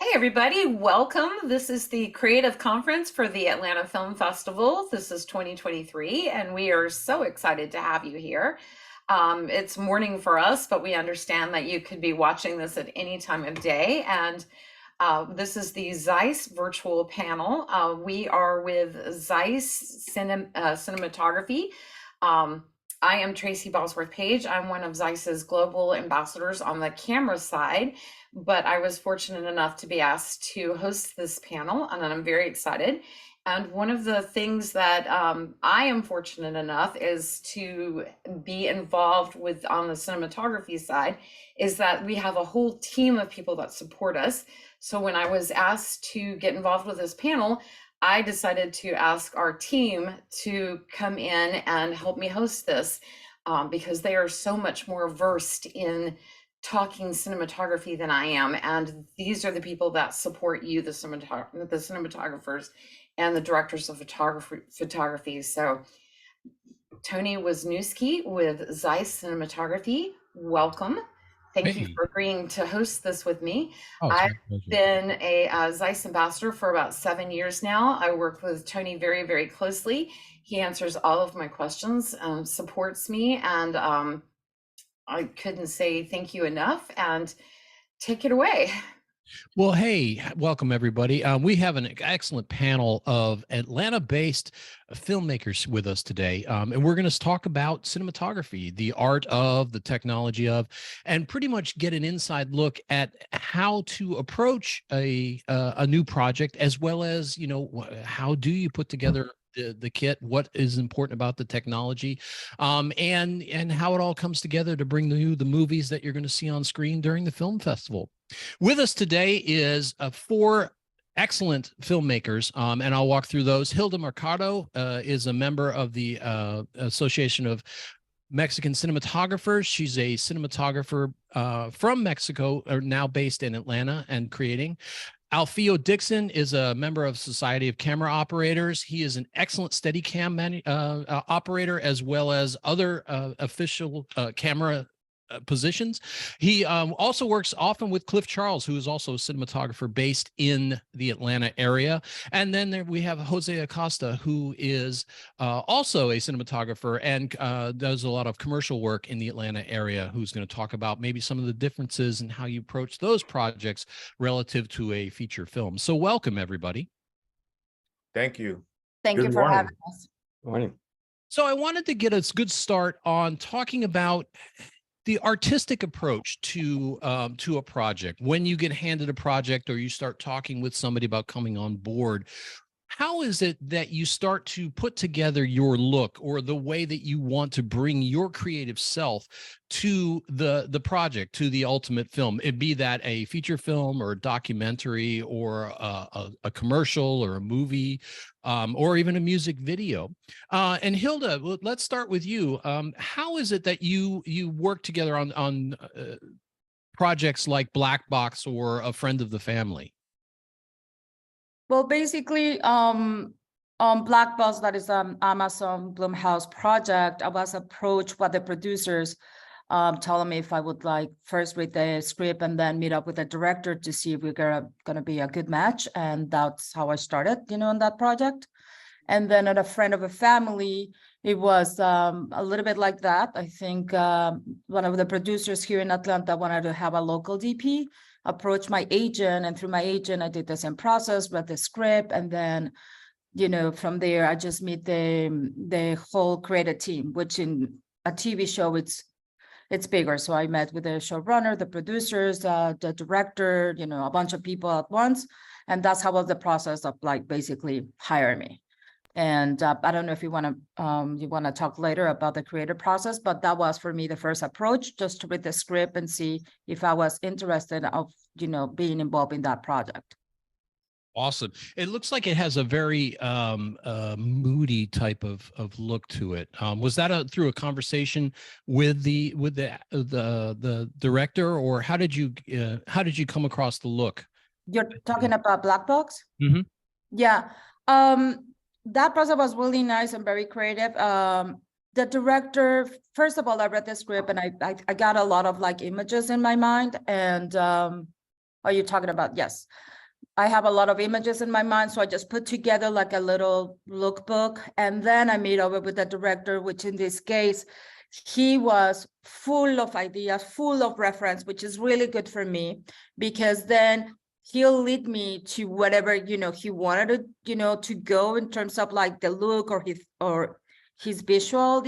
Hey everybody, welcome. This is the creative conference for the Atlanta Film Festival. This is 2023 and we are so excited to have you here. It's morning for us, but we understand that you could be watching this at any time of day. And this is the Zeiss virtual panel. We are with Zeiss Cinematography. I am Tracy Page. I'm one of Zeiss's global ambassadors on the camera side, but I was fortunate enough to be asked to host this panel, and I'm very excited. And one of the things that I am fortunate enough is to be involved with on the cinematography side is that we have a whole team of people that support us. So when I was asked to get involved with this panel, I decided to ask our team to come in and help me host this because they are so much more versed in talking cinematography than I am. And these are the people that support you, the cinematographers and the directors of photography. So Tony Wisniewski with Zeiss Cinematography, welcome. Thank you for agreeing to host this with me. I've been a Zeiss ambassador for about 7 years now. I work with Tony very, very closely. He answers all of my questions, supports me, and I couldn't say thank you enough. And take it away. Well, hey, welcome everybody. We have an excellent panel of Atlanta-based filmmakers with us today, and we're going to talk about cinematography, the art of, the technology of, and pretty much get an inside look at how to approach a new project, as well as, you know, how do you put together the kit, what is important about the technology, and how it all comes together to bring you the movies that you're going to see on screen during the film festival. With us today is four excellent filmmakers, and I'll walk through those. Hilda Mercado is a member of the Association of Mexican Cinematographers. She's a cinematographer from Mexico, now based in Atlanta and creating. Alfeo Dixon is a member of Society of Camera Operators. He is an excellent Steadi-cam operator, as well as other official camera positions. He also works often with Cliff Charles, who is also a cinematographer based in the Atlanta area. And then there we have Jose Acosta, who is also a cinematographer and does a lot of commercial work in the Atlanta area, who's going to talk about maybe some of the differences and how you approach those projects relative to a feature film. So welcome, everybody. Thank you. Thank you for having us. Good morning. So I wanted to get a good start on talking about the artistic approach to a project. When you get handed a project or you start talking with somebody about coming on board, how is it that you start to put together your look or the way that you want to bring your creative self to the project, to the ultimate film? It be that a feature film or a documentary or a commercial or a movie, or even a music video. And Hilda, let's start with you. How is it that you work together on projects like Black Box or A Friend of the Family? Well, basically, on Black Box, that is Amazon Blumhouse project, I was approached by the producers telling me if I would like first read the script and then meet up with the director to see if we're gonna be a good match. And that's how I started, on that project. And then at A Friend of a Family, it was a little bit like that. I think one of the producers here in Atlanta wanted to have a local DP, approached my agent, and through my agent, I did the same process, read the script, and then, from there, I just meet the whole creative team, which in a TV show, it's bigger. So I met with the showrunner, the producers, the director, a bunch of people at once. And that's how was the process of like basically hire me. And I don't know if you want to talk later about the creative process, but that was for me the first approach, just to read the script and see if I was interested of, being involved in that project. Awesome. It looks like it has a very moody type of look to it. Was that through a conversation with the director, or how did you come across the look? You're talking about Black Box? Mm-hmm. Yeah. That process was really nice and very creative. The director, first of all, I read the script and I got a lot of like images in my mind, and are you talking about? Yes. I have a lot of images in my mind, so I just put together like a little lookbook, and then I meet over with the director, which in this case, he was full of ideas, full of reference, which is really good for me, because then he'll lead me to whatever, he wanted to, to go in terms of like the look or his visual,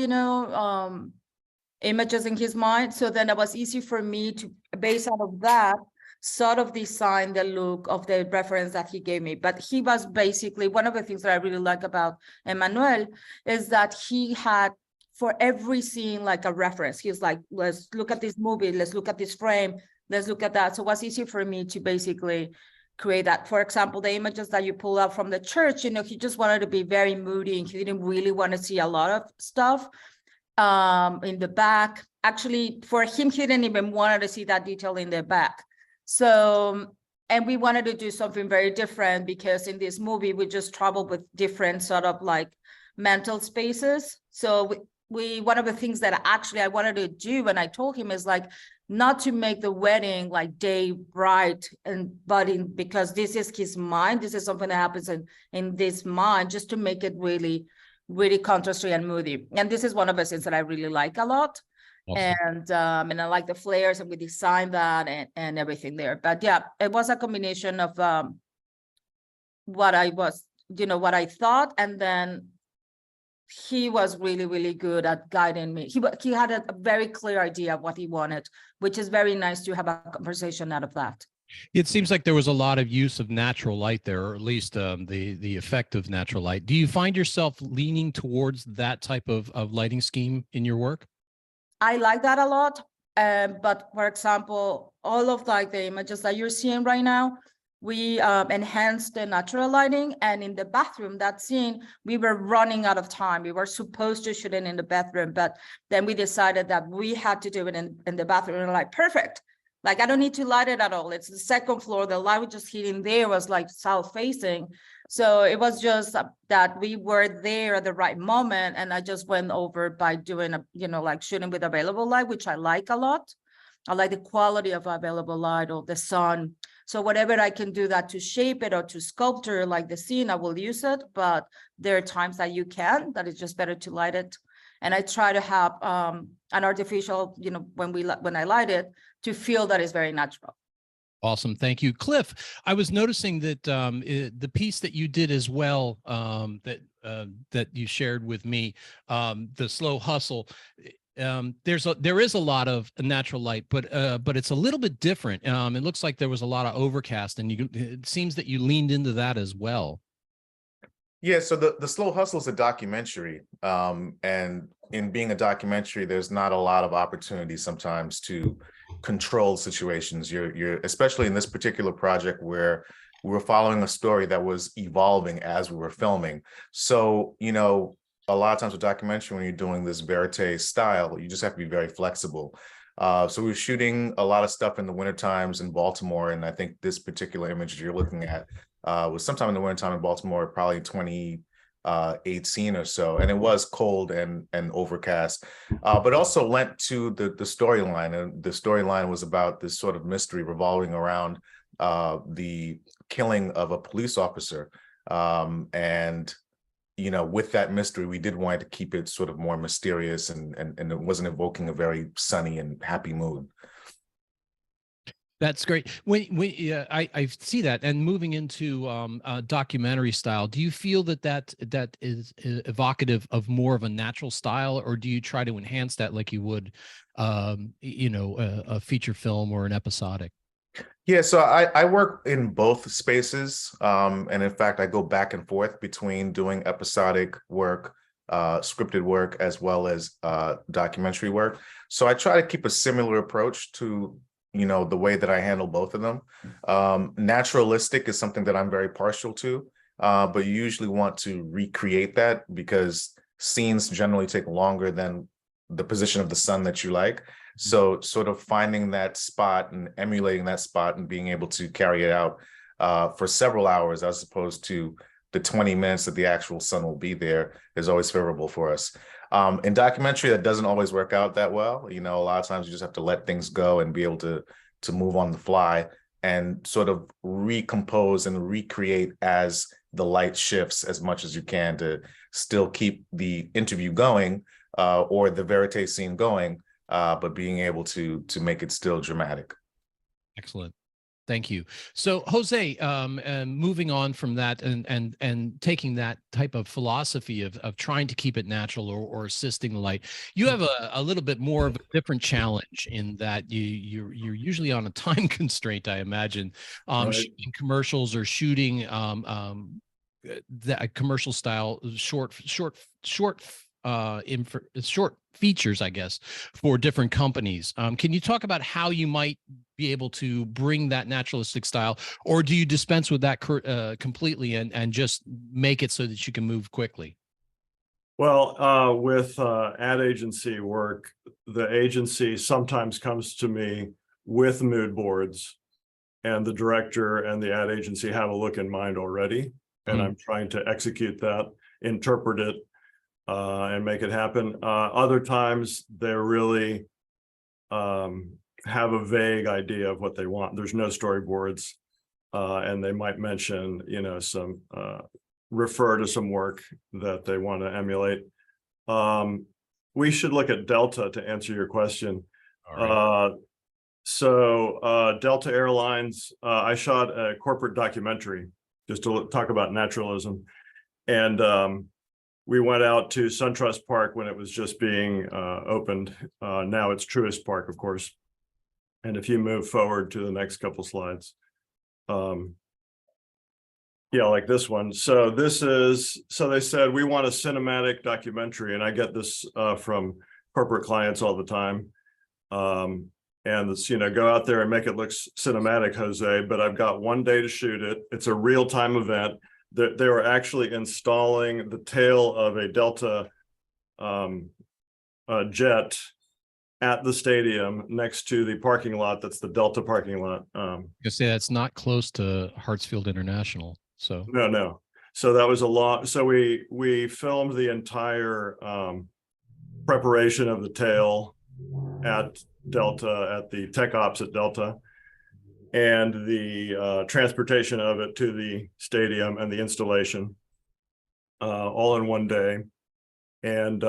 images in his mind. So then it was easy for me to, based out of that, sort of design the look of the reference that he gave me. But he was basically, one of the things that I really like about Emmanuel is that he had for every scene like a reference. He's like, let's look at this movie, let's look at this frame, let's look at that. So it was easy for me to basically create that. For example, the images that you pull out from the church, he just wanted to be very moody, and he didn't really want to see a lot of stuff in the back. Actually, for him, he didn't even want to see that detail in the back. So, and we wanted to do something very different, because in this movie, we just traveled with different sort of like mental spaces. So we one of the things that actually I wanted to do when I told him is like, not to make the wedding like day bright, because this is his mind, this is something that happens in this mind, just to make it really, really contrasty and moody. And this is one of the things that I really like a lot. Awesome. And I like the flares, and we designed that and everything there. But yeah, it was a combination of what I was, what I thought, and then he was really, really good at guiding me. He had a very clear idea of what he wanted, which is very nice to have a conversation out of that. It seems like there was a lot of use of natural light there, or at least the effect of natural light. Do you find yourself leaning towards that type of lighting scheme in your work? I like that a lot. But for example, all of like the images that you're seeing right now, we enhanced the natural lighting. And in the bathroom, that scene, we were running out of time. We were supposed to shoot it in the bathroom, but then we decided that we had to do it in the bathroom. And like, perfect. Like, I don't need to light it at all. It's the second floor. The light was just hitting there was like south facing. So it was just that we were there at the right moment. And I just went over by doing, like shooting with available light, which I like a lot. I like the quality of available light or the sun. So whatever I can do that to shape it or to sculpture like the scene, I will use it. But there are times that you can, that it's just better to light it. And I try to have an artificial, when I light it, to feel that it's very natural. Awesome. Thank you. Cliff, I was noticing that the piece that you did as well, that you shared with me, the slow hustle, there is a lot of natural light, but it's a little bit different. It looks like there was a lot of overcast, and it seems that you leaned into that as well. Yeah, so the Slow Hustle is a documentary, and in being a documentary, there's not a lot of opportunity sometimes to control situations. You're especially in this particular project where we were following a story that was evolving as we were filming. So, a lot of times with documentary, when you're doing this verite style, you just have to be very flexible. So we were shooting a lot of stuff in the winter times in Baltimore, and I think this particular image you're looking at was sometime in the wintertime in Baltimore, probably 2018 or so, and it was cold and overcast, but also lent to the storyline. And the storyline was about this sort of mystery revolving around the killing of a police officer. And with that mystery, we did want to keep it sort of more mysterious, and it wasn't evoking a very sunny and happy mood. That's great. I see that. And moving into documentary style, do you feel that is evocative of more of a natural style, or do you try to enhance that like you would, a feature film or an episodic? Yeah, so I work in both spaces. And in fact, I go back and forth between doing episodic work, scripted work, as well as documentary work. So I try to keep a similar approach to the way that I handle both of them. Naturalistic is something that I'm very partial to, but you usually want to recreate that because scenes generally take longer than the position of the sun that you like. So sort of finding that spot and emulating that spot and being able to carry it out for several hours as opposed to the 20 minutes that the actual sun will be there is always favorable for us. In documentary, that doesn't always work out that well. A lot of times you just have to let things go and be able to move on the fly. and sort of recompose and recreate as the light shifts as much as you can to still keep the interview going or the verite scene going, but being able to make it still dramatic. Excellent. Thank you. So Jose, and moving on from that and taking that type of philosophy of trying to keep it natural or assisting the light, you have a little bit more of a different challenge in that you're usually on a time constraint, I imagine, Right. shooting commercials or shooting that commercial style short features, I guess, for different companies. Can you talk about how you might be able to bring that naturalistic style, or do you dispense with that completely and just make it so that you can move quickly? Well, with ad agency work, the agency sometimes comes to me with mood boards, and the director and the ad agency have a look in mind already, and I'm trying to execute that, interpret it, and make it happen. Other times they really have a vague idea of what they want. There's no storyboards, and they might mention, some refer to some work that they want to emulate. We should look at Delta to answer your question. All right. So Delta Airlines, I shot a corporate documentary just to talk about naturalism. And we went out to SunTrust Park when it was just being opened. Now it's Truist Park, of course. And if you move forward to the next couple slides. Yeah, like this one. So they said, we want a cinematic documentary. And I get this from corporate clients all the time. And it's, go out there and make it look cinematic, Jose, but I've got 1 day to shoot it. It's a real-time event. They were actually installing the tail of a Delta jet at the stadium next to the parking lot. That's the Delta parking lot. You say that's not close to Hartsfield International. So no. So that was a lot. So we filmed the entire preparation of the tail at Delta, at the tech ops at Delta, and the transportation of it to the stadium and the installation, all in 1 day. And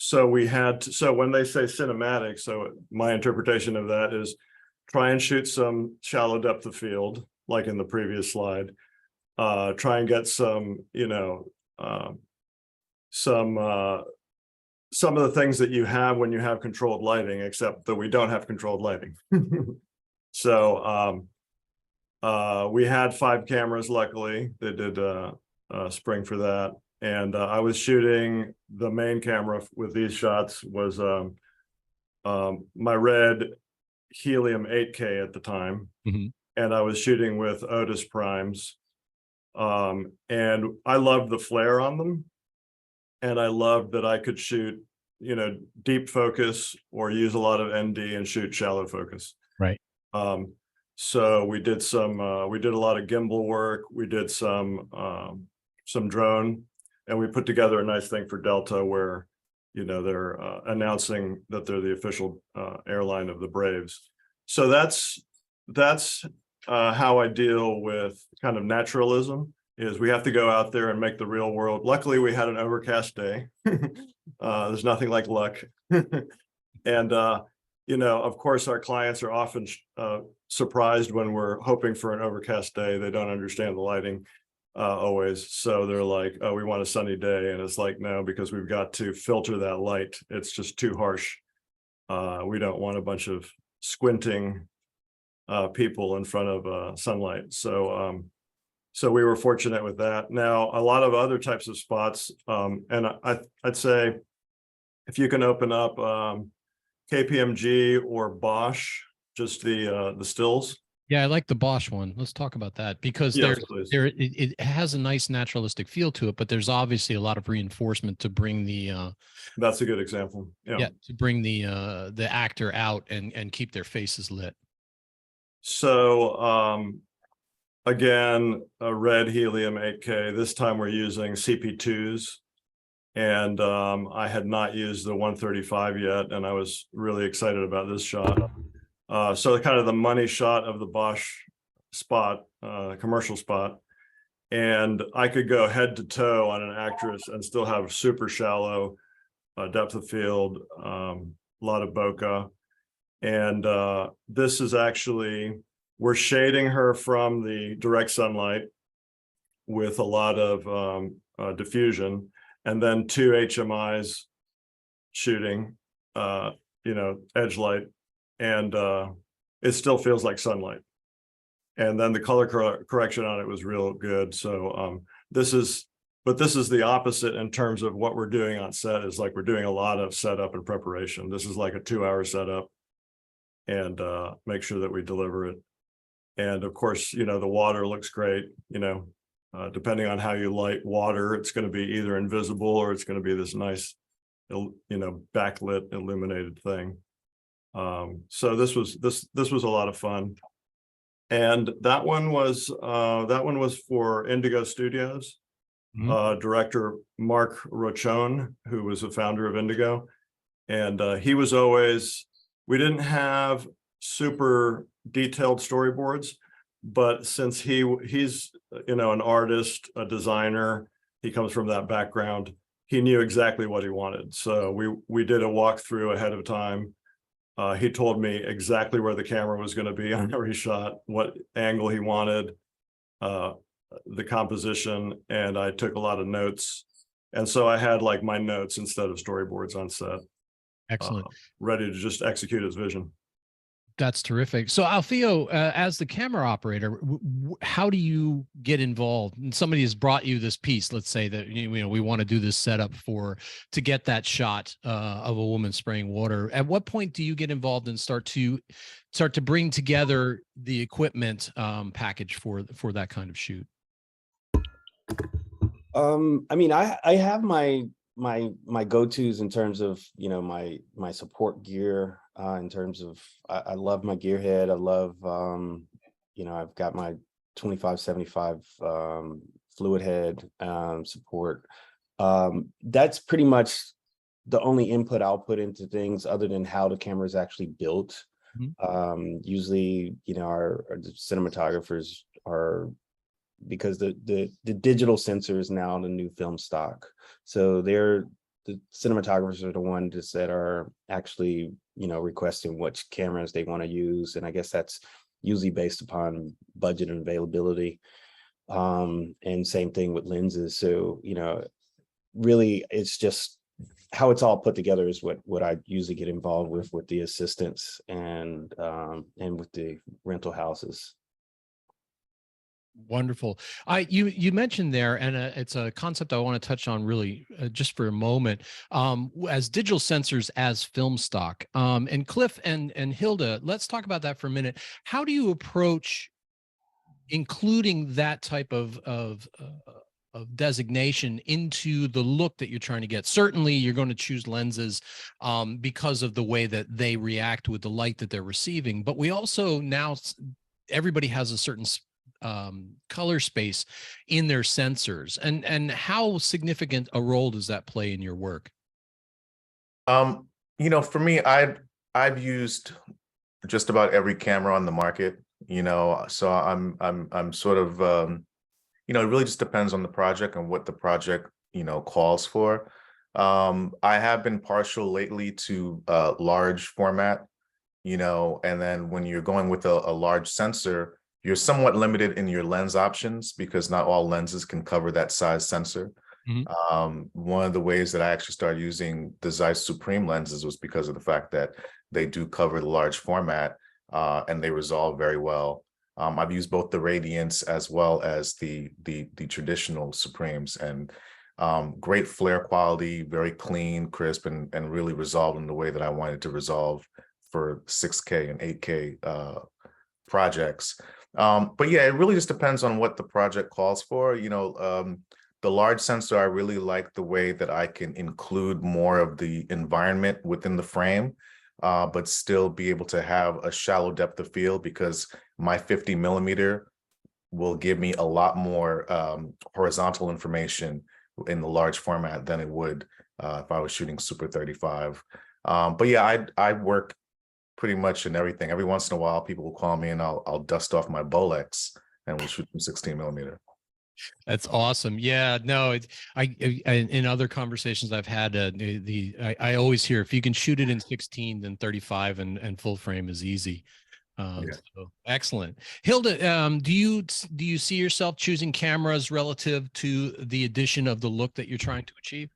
so we had to, so when they say cinematic, so my interpretation of that is try and shoot some shallow depth of field, like in the previous slide. Try and get some, some of the things that you have when you have controlled lighting, except that we don't have controlled lighting. So we had 5 cameras, luckily. They did spring for that. And I was shooting, the main camera with these shots was my red helium 8K at the time. And I was shooting with Otis primes. And I loved the flare on them. And I loved that I could shoot, deep focus or use a lot of ND and shoot shallow focus. right. So we did a lot of gimbal work. We did some drone, and we put together a nice thing for Delta where, they're announcing that they're the official airline of the Braves. So that's how I deal with kind of naturalism. Is we have to go out there and make the real world. Luckily, we had an overcast day. There's nothing like luck. And, of course, our clients are often surprised when we're hoping for an overcast day. They don't understand the lighting always. So they're like, oh, we want a sunny day. And it's like, no, because we've got to filter that light. It's just too harsh. We don't want a bunch of squinting people in front of sunlight. So we were fortunate with that. Now, a lot of other types of spots, and I'd say if you can open up KPMG or Bosch, just the stills. Yeah, I like the Bosch one. Let's talk about that because Yes, it has a nice naturalistic feel to it, but there's obviously a lot of reinforcement to bring the that's a good example. Yeah, to bring the actor out and keep their faces lit. So again, a red helium 8K. This time we're using CP2s, and I had not used the 135 yet, and I was really excited about this shot. So kind of the money shot of the Bosch spot, commercial spot. And I could go head to toe on an actress and still have super shallow depth of field, a lot of bokeh. And this is actually, we're shading her from the direct sunlight with a lot of diffusion, and then 2 HMIs shooting, edge light, and it still feels like sunlight. And then the color correction on it was real good. So this is the opposite in terms of what we're doing on set. Is like we're doing a lot of setup and preparation. This is like a 2-hour setup, and make sure that we deliver it. And of course, the water looks great. Depending on how you light water, it's going to be either invisible or it's going to be this nice, backlit illuminated thing. So this was a lot of fun. And that one was for Indigo Studios. Director Mark Rochone, who was the founder of Indigo. And he was always, we didn't have super detailed storyboards, but since he's an artist, a designer, he comes from that background, he knew exactly what he wanted. So we did a walkthrough ahead of time. He told me exactly where the camera was going to be on every shot, what angle he wanted, the composition, and I took a lot of notes. And so I had like my notes instead of storyboards on set. Excellent. Ready to just execute his vision. That's terrific. So Alfeo, as the camera operator, how do you get involved? And somebody has brought you this piece. Let's say that we want to do this setup to get that shot of a woman spraying water. At what point do you get involved and start to bring together the equipment package for that kind of shoot? I mean, I have my go-tos in terms of my support gear, in terms of I love my gear head. I love I've got my 2575 fluid head support. That's pretty much the only input I'll put into things other than how the camera is actually built. Usually our cinematographers are, because the digital sensor is now the new film stock. So the cinematographers are the ones that are actually, requesting which cameras they want to use. And I guess that's usually based upon budget and availability. And same thing with lenses. So, really it's just how it's all put together is what I usually get involved with the assistants and with the rental houses. Wonderful. You mentioned there, and it's a concept I want to touch on really just for a moment, as digital sensors as film stock. And Cliff and Hilda, let's talk about that for a minute. How do you approach including that type of designation into the look that you're trying to get? Certainly, you're going to choose lenses because of the way that they react with the light that they're receiving. But we also now, everybody has a certain color space in their sensors, and how significant a role does that play in your work? For me, I've used just about every camera on the market, so I'm sort of it really just depends on the project and what the project calls for. I have been partial lately to large format, and then when you're going with a large sensor, you're somewhat limited in your lens options because not all lenses can cover that size sensor. One of the ways that I actually started using the Zeiss Supreme lenses was because of the fact that they do cover the large format and they resolve very well. I've used both the Radiance as well as the traditional Supremes, and great flare quality, very clean, crisp, and really resolved in the way that I wanted to resolve for 6K and 8K projects. But yeah, it really just depends on what the project calls for. The large sensor, I really like the way that I can include more of the environment within the frame, but still be able to have a shallow depth of field, because my 50 millimeter will give me a lot more horizontal information in the large format than it would if I was shooting Super 35. But yeah, I work pretty much in everything. Every once in a while, people will call me and I'll dust off my Bolex and we'll shoot from 16mm. That's awesome. Yeah, no, I in other conversations I've had, I always hear if you can shoot it in 16, then 35 and full frame is easy. Yeah. So excellent. Hilda, do you see yourself choosing cameras relative to the addition of the look that you're trying to achieve?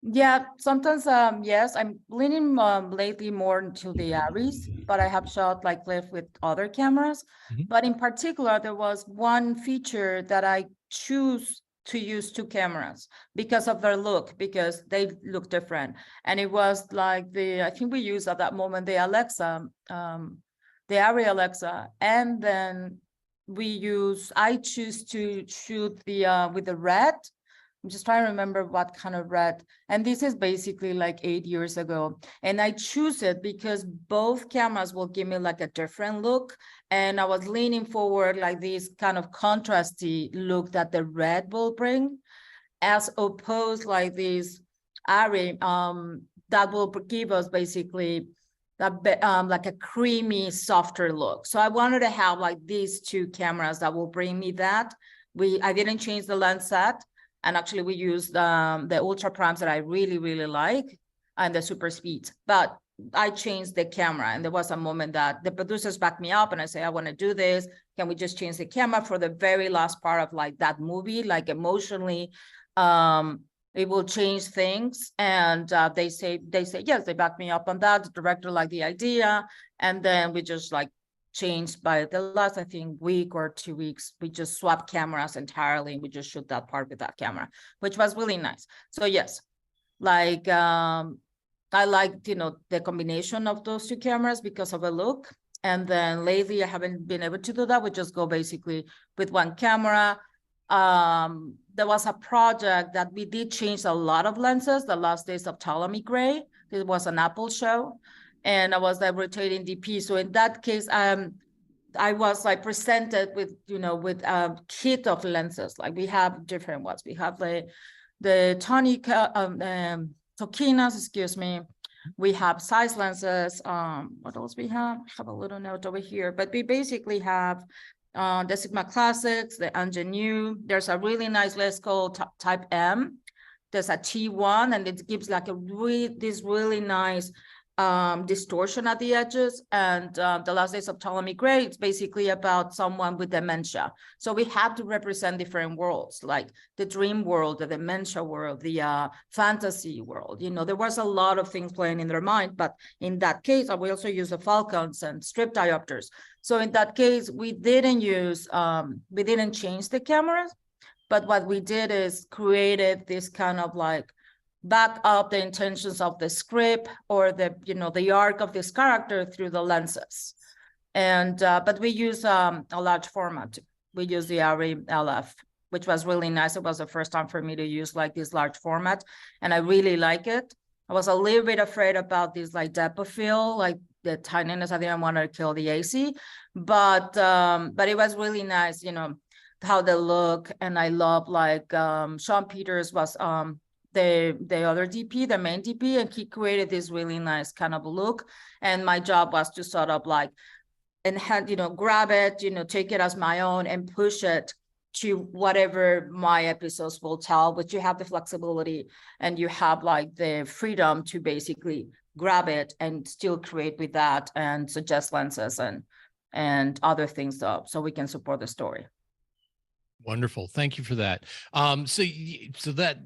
Yeah, sometimes, yes, I'm leaning lately more into the Aries, but I have shot like Cliff with other cameras. Mhm. But in particular, there was one feature that I choose to use two cameras because of their look, because they look different. And it was like I think we used at that moment the Alexa, the Arri Alexa, and then I choose to shoot the with the red. I'm just trying to remember what kind of red. And this is basically like 8 years ago. And I choose it because both cameras will give me like a different look. And I was leaning forward like this kind of contrasty look that the red will bring, as opposed like this Arri that will give us basically like a creamy, softer look. So I wanted to have like these two cameras that will bring me that. I didn't change the lens set. And actually we used the ultra primes that I really, really like and the super speeds, but I changed the camera. And there was a moment that the producers backed me up and I say, I want to do this. Can we just change the camera for the very last part of like that movie, like emotionally, it will change things. And they say, yes, they backed me up on that. The director liked the idea. And then we just like changed by the last, I think, week or 2 weeks. We just swapped cameras entirely. And we just shoot that part with that camera, which was really nice. So yes, like I liked, the combination of those two cameras because of the look. And then lately I haven't been able to do that. We just go basically with one camera. There was a project that we did change a lot of lenses, the last days of Ptolemy Gray. It was an Apple show. And I was like rotating DP. So in that case, I was like presented with, with a kit of lenses. Like we have different ones. We have the Tony Tokinas, excuse me. We have Zeiss lenses. What else we have? I have a little note over here, but we basically have the Sigma Classics, the Ingenue. There's a really nice lens called Type M. There's a T1, and it gives like this really nice distortion at the edges. And the last days of Ptolemy Gray, it's basically about someone with dementia. So we had to represent different worlds, like the dream world, the dementia world, the fantasy world. There was a lot of things playing in their mind, but in that case, we also use the falcons and strip diopters. So in that case, we didn't change the cameras, but what we did is created this kind of like back up the intentions of the script or the arc of this character through the lenses. And but we use a large format. We use the ATLFF, which was really nice. It was the first time for me to use like this large format, and I really like it. I was a little bit afraid about this like depth of field, like the tininess. I didn't want to kill the AC, but it was really nice, how they look. And I love like Sean Peters was the other DP, the main DP, and he created this really nice kind of look. And my job was to sort of like, grab it, take it as my own and push it to whatever my episodes will tell, but you have the flexibility and you have like the freedom to basically grab it and still create with that and suggest lenses and other things so we can support the story. Wonderful. Thank you for that. So that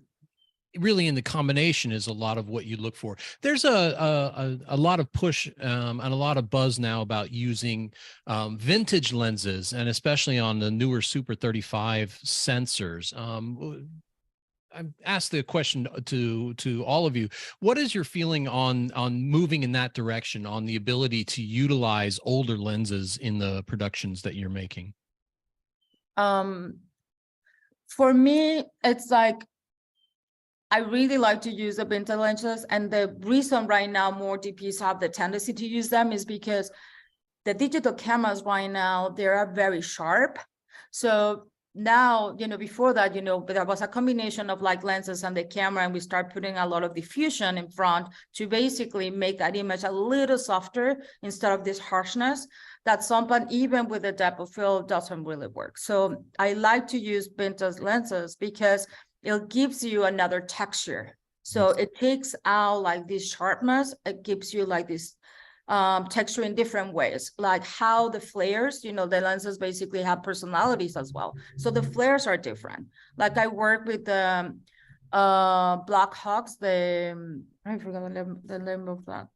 really in the combination is a lot of what you look for. There's a lot of push and a lot of buzz now about using vintage lenses, and especially on the newer Super 35 sensors. I asked the question to all of you. What is your feeling on moving in that direction, on the ability to utilize older lenses in the productions that you're making? For me, it's like, I really like to use the vintage lenses. And the reason right now more DPs have the tendency to use them is because the digital cameras right now, they are very sharp. So now, before that, there was a combination of like lenses and the camera, and we start putting a lot of diffusion in front to basically make that image a little softer instead of this harshness that sometimes even with the depth of field doesn't really work. So I like to use vintage lenses because it gives you another texture. So it takes out like this sharpness, it gives you like this texture in different ways, like how the flares, the lenses basically have personalities as well. So the flares are different. Like I work with the Black Hawks, I forgot the name of that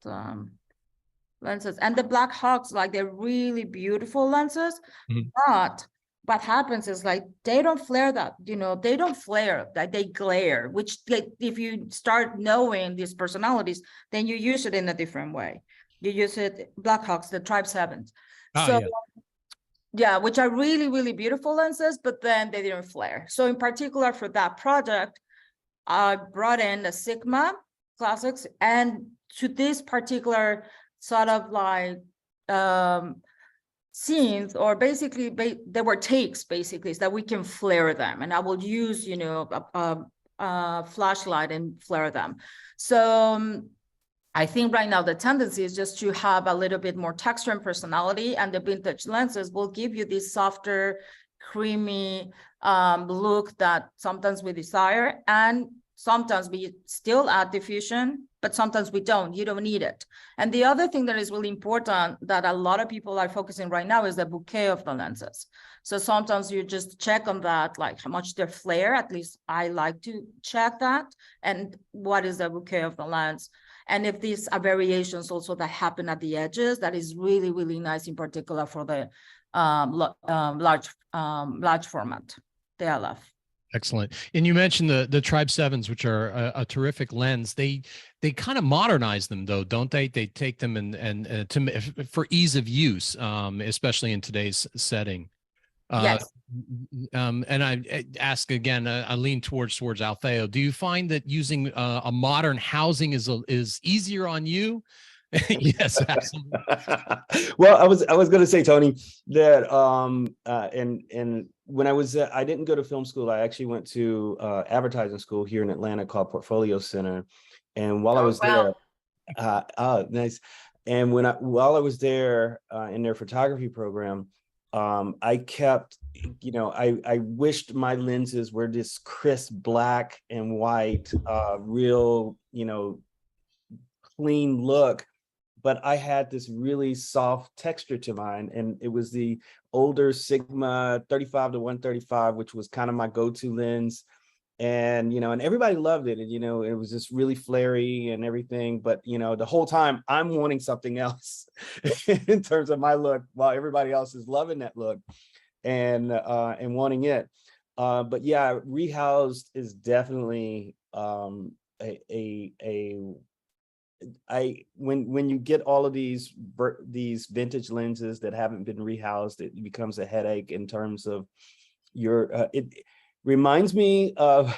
lenses. And the Black Hawks, like they're really beautiful lenses, but what happens is like they don't flare that, they don't flare, like they glare, which if you start knowing these personalities, then you use it in a different way. You use it, Blackhawks, the Tribe 7s. So yeah, which are really, really beautiful lenses, but then they didn't flare. So in particular for that project, I brought in the Sigma Classics, and to this particular sort of like scenes, or basically there were takes basically so that we can flare them, and I will use a flashlight and flare them. So I think right now the tendency is just to have a little bit more texture and personality, and the vintage lenses will give you this softer, creamy look that sometimes we desire, and sometimes we still add diffusion, but sometimes we don't. You don't need it. And the other thing that is really important that a lot of people are focusing right now is the bouquet of the lenses. So sometimes you just check on that, like how much they flare, at least I like to check that, and what is the bouquet of the lens. And if these are variations also that happen at the edges, that is really, really nice, in particular for the large format, the ATLFF. Excellent. And you mentioned the Tribe 7s, which are a terrific lens. They kind of modernize them though, don't they? They take them and for ease of use, especially in today's setting. Yes. And I ask again, I lean towards Alfeo. Do you find that using a modern housing is easier on you? Yes, absolutely. Well, I was going to say, Tony, that and when I didn't go to film school. I actually went to advertising school here in Atlanta called Portfolio Center, and while I was there, nice. And while I was there in their photography program, I kept, I wished my lenses were this crisp black and white, real, clean look. But I had this really soft texture to mine, and it was the older Sigma 35 to 135, which was kind of my go-to lens. And, and everybody loved it. And, it was just really flary and everything. But, the whole time I'm wanting something else in terms of my look, while everybody else is loving that look and wanting it. But yeah, rehoused is definitely when you get all of these vintage lenses that haven't been rehoused, it becomes a headache in terms of it reminds me of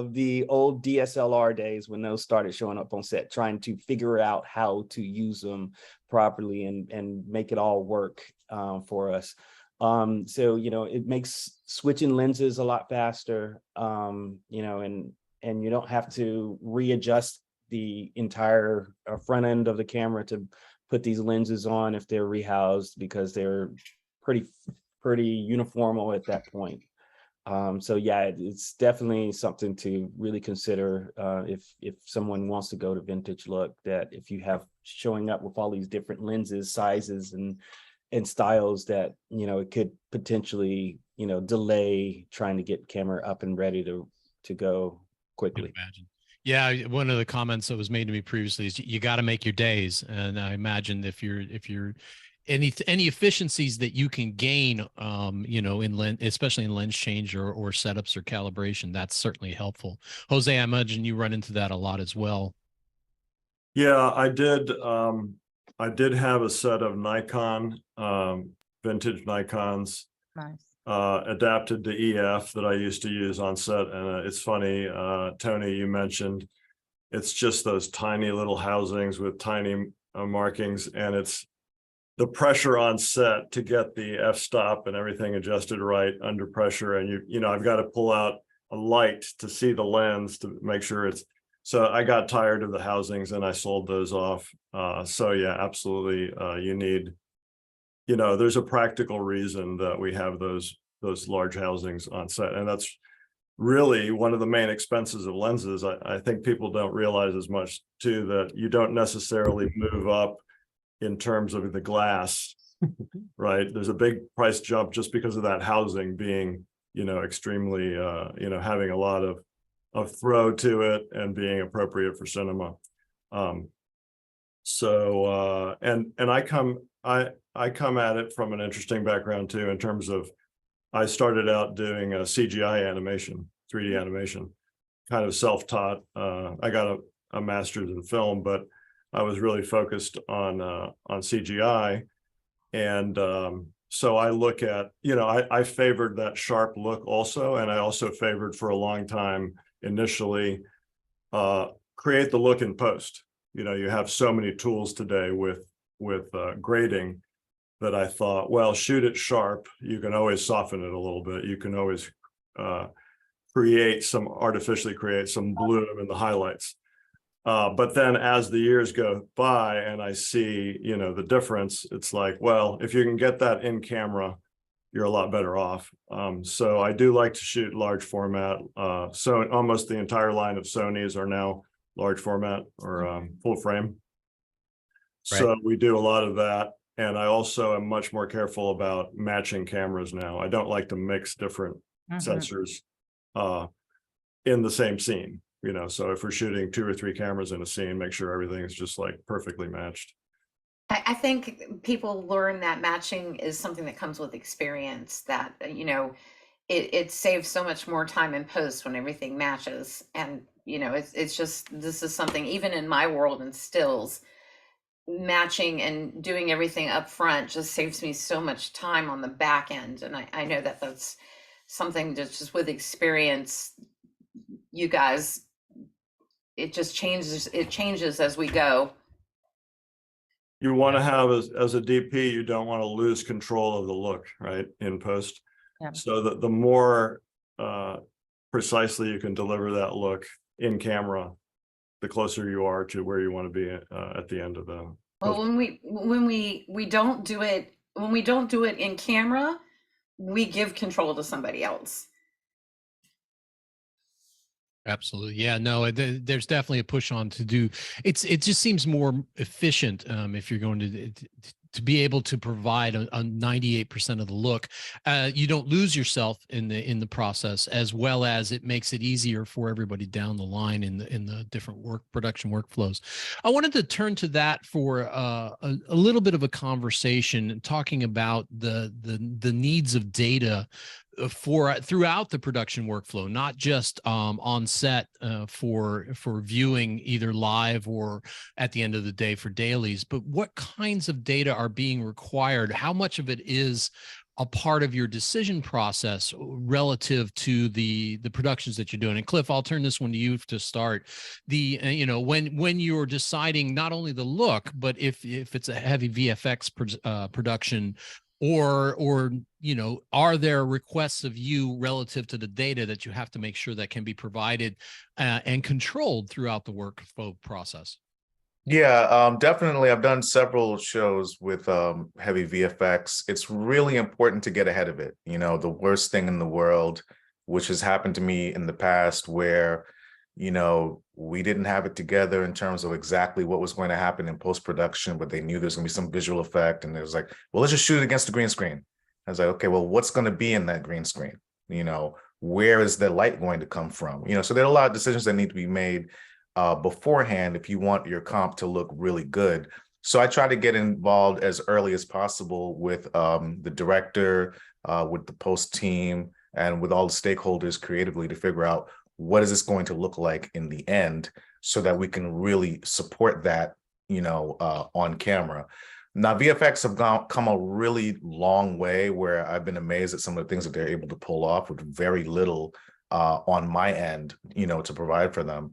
the old DSLR days when those started showing up on set, trying to figure out how to use them properly and make it all work for us. So, it makes switching lenses a lot faster, and you don't have to readjust the entire front end of the camera to put these lenses on if they're rehoused, because they're pretty uniformal at that point. So yeah, it's definitely something to really consider if someone wants to go to vintage look, that if you have showing up with all these different lenses, sizes and styles, that it could potentially delay trying to get camera up and ready to go quickly. Imagine. Yeah, one of the comments that was made to me previously is you got to make your days, and I imagine if you're any efficiencies that you can gain, in lens, especially in lens change or setups or calibration, that's certainly helpful. Jose, I imagine you run into that a lot as well. Yeah, I did. I did have a set of Nikon, vintage Nikons. Nice. Adapted to EF that I used to use on set. And it's funny, Tony, you mentioned it's just those tiny little housings with tiny markings, and it's the pressure on set to get the f-stop and everything adjusted right under pressure. And you know, I've got to pull out a light to see the lens to make sure it's, so I got tired of the housings and I sold those off. So yeah, absolutely. You need, you know, there's a practical reason that we have those large housings on set. And that's really one of the main expenses of lenses. I think people don't realize as much too, that you don't necessarily move up in terms of the glass, right? There's a big price jump just because of that housing being, you know, extremely, you know, having a lot of throw to it and being appropriate for cinema. And I come at it from an interesting background too, in terms of, I started out doing a CGI animation, 3D animation, kind of self-taught. I got a master's in film, but I was really focused on CGI. And so I look at, you know, I favored that sharp look also. And I also favored for a long time, initially, create the look in post. You know, you have so many tools today with grading, that I thought, well, shoot it sharp. You can always soften it a little bit. You can always artificially create some bloom in the highlights. But then as the years go by and I see, you know, the difference, it's like, well, if you can get that in camera, you're a lot better off. So I do like to shoot large format. So almost the entire line of Sonys are now large format or full frame. So Right. we do a lot of that. And I also am much more careful about matching cameras now. I don't like to mix different sensors in the same scene, you know. So if we're shooting 2 or 3 cameras in a scene, make sure everything is just like perfectly matched. I think people learn that matching is something that comes with experience, that, you know, it saves so much more time in post when everything matches. And, you know, it's just, this is something, even in my world in stills, matching and doing everything up front just saves me so much time on the back end. And I know that that's something that's just with experience, you guys, it just changes, it changes as we go. You want to have, as a DP, you don't want to lose control of the look, right, in post. Yeah. So that the more precisely you can deliver that look in camera, the closer you are to where you want to be at the end of the. Well, when we don't do it, when we don't do it in camera, we give control to somebody else. Absolutely. Yeah, no, there's definitely a push on to do. It just seems more efficient if you're going to be able to provide a 98% of the look. You don't lose yourself in the process, as well as it makes it easier for everybody down the line in the different production workflows. I wanted to turn to that for a little bit of a conversation, talking about the needs of data throughout the production workflow, not just on set for viewing either live or at the end of the day for dailies, but what kinds of data are being required? How much of it is a part of your decision process relative to the productions that you're doing? And Cliff, I'll turn this one to you to start. You know, when you're deciding not only the look, but if it's a heavy VFX production, or you know, are there requests of you relative to the data that you have to make sure that can be provided and controlled throughout the workflow process? Yeah, definitely. I've done several shows with heavy VFX. It's really important to get ahead of it. You know, the worst thing in the world, which has happened to me in the past, where, you know, we didn't have it together in terms of exactly what was going to happen in post-production, but they knew there's going to be some visual effect. And it was like, well, let's just shoot it against the green screen. I was like, okay, well, what's going to be in that green screen? You know, where is the light going to come from? You know, so there are a lot of decisions that need to be made beforehand if you want your comp to look really good. So I try to get involved as early as possible with the director, with the post team, and with all the stakeholders creatively to figure out what is this going to look like in the end, so that we can really support that, you know, on camera. Now, VFX have come a really long way, where I've been amazed at some of the things that they're able to pull off with very little on my end, you know, to provide for them.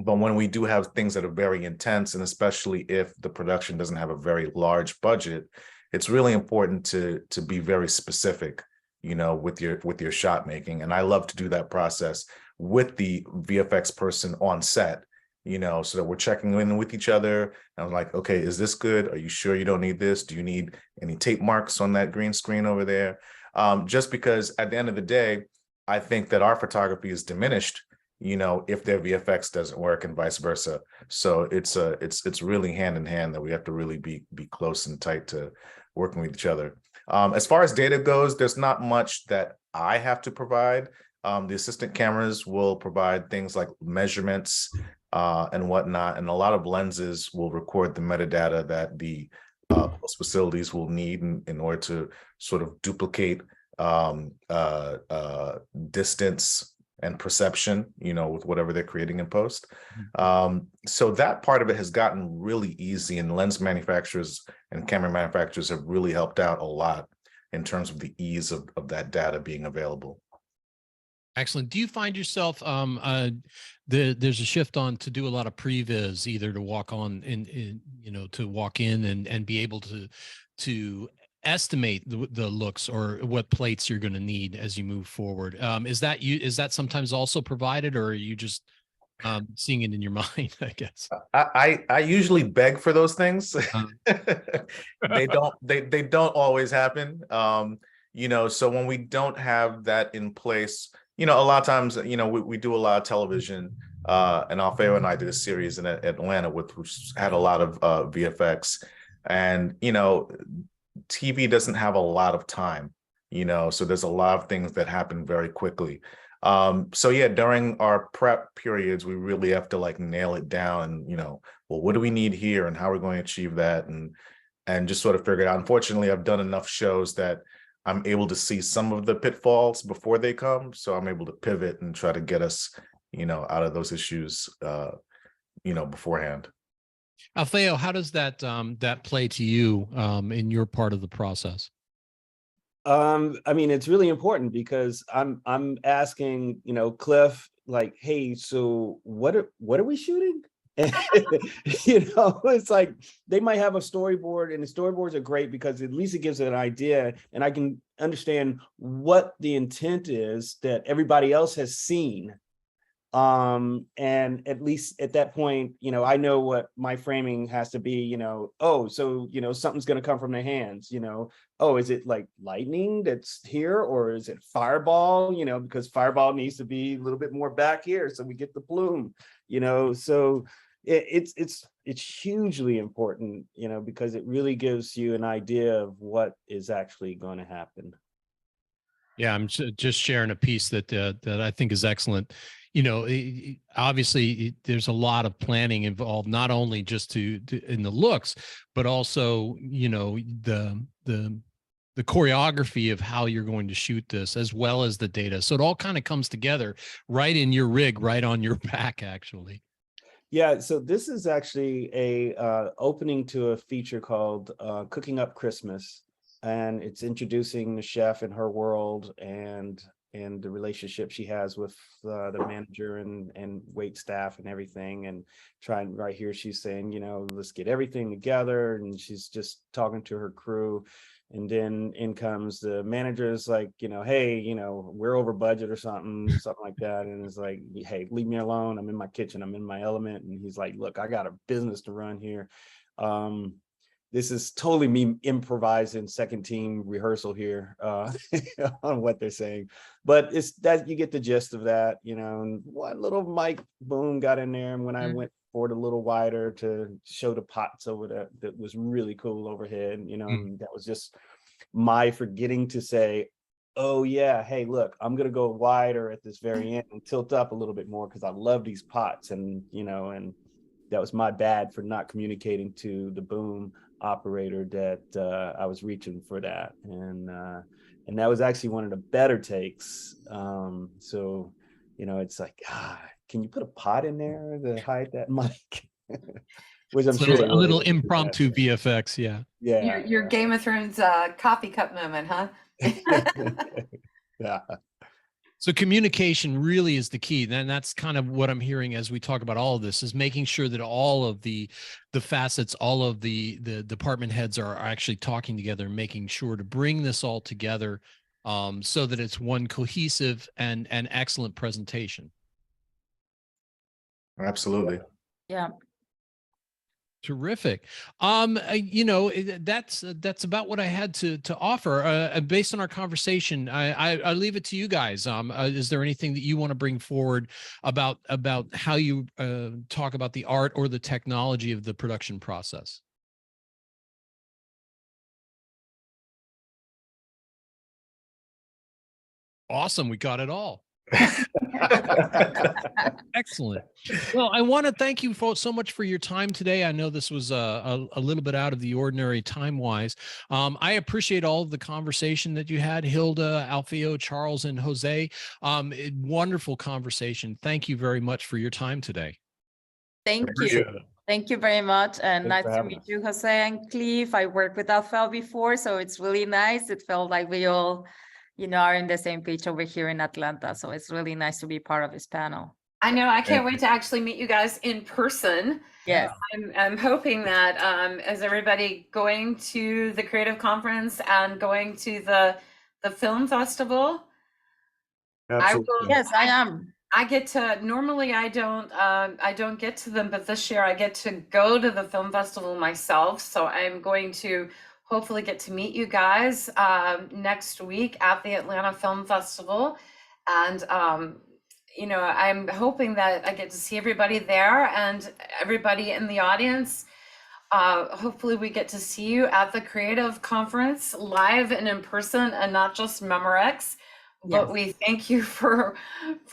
But when we do have things that are very intense, and especially if the production doesn't have a very large budget, it's really important to be very specific, you know, with your shot making. And I love to do that process with the VFX person on set, you know, so that we're checking in with each other. And I'm like, okay, is this good? Are you sure you don't need this? Do you need any tape marks on that green screen over there? Just because at the end of the day, I think that our photography is diminished, you know, if their VFX doesn't work and vice versa. So it's really hand in hand that we have to really be close and tight to working with each other. As far as data goes, there's not much that I have to provide. The assistant cameras will provide things like measurements and whatnot, and a lot of lenses will record the metadata that the post facilities will need in order to sort of duplicate distance and perception, you know, with whatever they're creating in post. So that part of it has gotten really easy, and lens manufacturers and camera manufacturers have really helped out a lot in terms of the ease of that data being available. Excellent. Do you find yourself there's a shift on to do a lot of previs, either to walk on in you know, to walk in and be able to estimate the looks or what plates you're going to need as you move forward? Is that sometimes also provided, or are you just seeing it in your mind, I guess? I usually beg for those things. They don't always happen. You know, so when we don't have that in place, you know, a lot of times, you know, we do a lot of television, and Alfeo and I did a series in Atlanta which had a lot of VFX, and, you know, TV doesn't have a lot of time, you know, so there's a lot of things that happen very quickly. So yeah, during our prep periods, we really have to like nail it down and, you know, well, what do we need here and how are we going to achieve that, and just sort of figure it out. Unfortunately, I've done enough shows that I'm able to see some of the pitfalls before they come, so I'm able to pivot and try to get us, you know, out of those issues, you know, beforehand. Alfeo, how does that that play to you in your part of the process? I mean, it's really important because I'm asking, you know, Cliff, like, hey, so what are we shooting? You know, it's like they might have a storyboard, and the storyboards are great because at least it gives an idea, and I can understand what the intent is that everybody else has seen. And at least at that point, you know, I know what my framing has to be, you know, oh, so, you know, something's going to come from the hands, you know, oh, is it like lightning that's here, or is it fireball, you know, because fireball needs to be a little bit more back here so we get the plume, you know. So it's hugely important, you know, because it really gives you an idea of what is actually going to happen. Yeah, I'm just sharing a piece that that I think is excellent. You know, obviously there's a lot of planning involved, not only just to in the looks, but also, you know, the choreography of how you're going to shoot this, as well as the data. So it all kind of comes together right in your rig, right on your back, actually. Yeah, so this is actually a opening to a feature called Cooking Up Christmas, and it's introducing the chef in her world and the relationship she has with the manager and wait staff and everything. And trying right here, she's saying, you know, let's get everything together, and she's just talking to her crew. And then in comes the manager's like, you know, hey, you know, we're over budget or something like that. And it's like, hey, leave me alone. I'm in my kitchen. I'm in my element. And he's like, look, I got a business to run here. This is totally me improvising second team rehearsal here on what they're saying. But it's that you get the gist of that, you know. And one little mic boom got in there. And when I went forward a little wider to show the pots over there, that was really cool overhead, you know. And that was just my forgetting to say, oh yeah, hey, look, I'm gonna go wider at this very end and tilt up a little bit more because I love these pots. And, you know, and that was my bad for not communicating to the boom operator that I was reaching for that. And that was actually one of the better takes. So, you know, it's like, can you put a pot in there to hide that mic? Which I'm sure a little impromptu VFX. Yeah. Yeah. Your Game of Thrones coffee cup moment, huh? Yeah. So communication really is the key. Then that's kind of what I'm hearing as we talk about all of this, is making sure that all of the facets, all of the department heads are actually talking together and making sure to bring this all together so that it's one cohesive and excellent presentation. Absolutely. Yeah. Terrific. You know, that's about what I had to offer. Based on our conversation, I leave it to you guys. Is there anything that you want to bring forward about how you talk about the art or the technology of the production process? Awesome. We got it all. Excellent. Well, I want to thank you so much for your time today. I know this was a little bit out of the ordinary time-wise. I appreciate all of the conversation that you had, Hilda, Alfeo, Charles, and Jose. Wonderful conversation. Thank you very much for your time today. Thank Appreciate you. it. Thank you very much. And Thanks nice for to having meet us. you, Jose and Cliff. I worked with Alfeo before, so it's really nice. It felt like we all, you know, are in the same page over here in Atlanta. So it's really nice to be part of this panel. I know, I can't Thank wait to actually meet you guys in person. Yes. I'm hoping that as everybody going to the Creative Conference and going to the film festival, Absolutely. Yes, I am. I get to, normally I don't get to them, but this year I get to go to the film festival myself. So I'm going to hopefully get to meet you guys next week at the Atlanta Film Festival. And you know, I'm hoping that I get to see everybody there and everybody in the audience. Hopefully we get to see you at the Creative Conference live and in person and not just Memorex. But Yes. we thank you for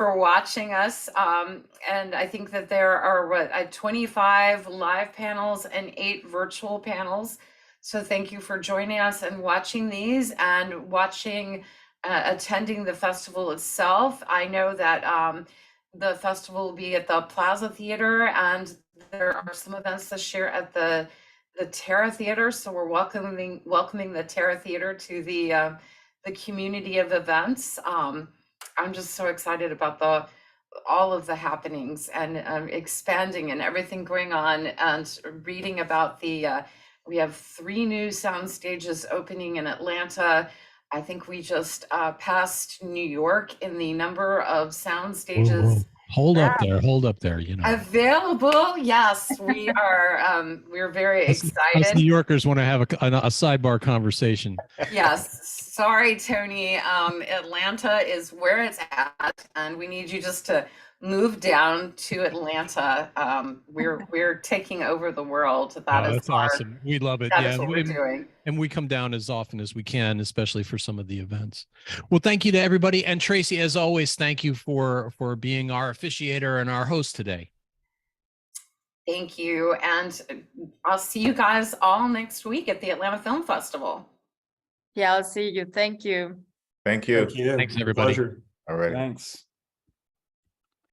watching us. And I think that there are 25 live panels and 8 virtual panels. So thank you for joining us and watching these and watching, attending the festival itself. I know that the festival will be at the Plaza Theater, and there are some events this year at the Terra Theater. So we're welcoming the Terra Theater to the community of events. I'm just so excited about all of the happenings and expanding and everything going on, and reading about we have 3 new sound stages opening in Atlanta. I think we just passed New York in the number of sound stages. Hold up there, you know. Available. Yes, we are. We're very Us excited. New Yorkers want to have a sidebar conversation. Yes, sorry, Tony. Atlanta is where it's at, and we need you just to move down to Atlanta. We're taking over the world. That's awesome. We love it. That Yeah, is what we're doing. and we come down as often as we can, especially for some of the events. Well, thank you to everybody, and Tracy, as always, thank you for being our officiator and our host today. Thank you, and I'll see you guys all next week at the Atlanta Film Festival. Yeah, I'll see you. Thank you. Thank you. Thank you. Thanks, everybody. Pleasure. All right. Thanks.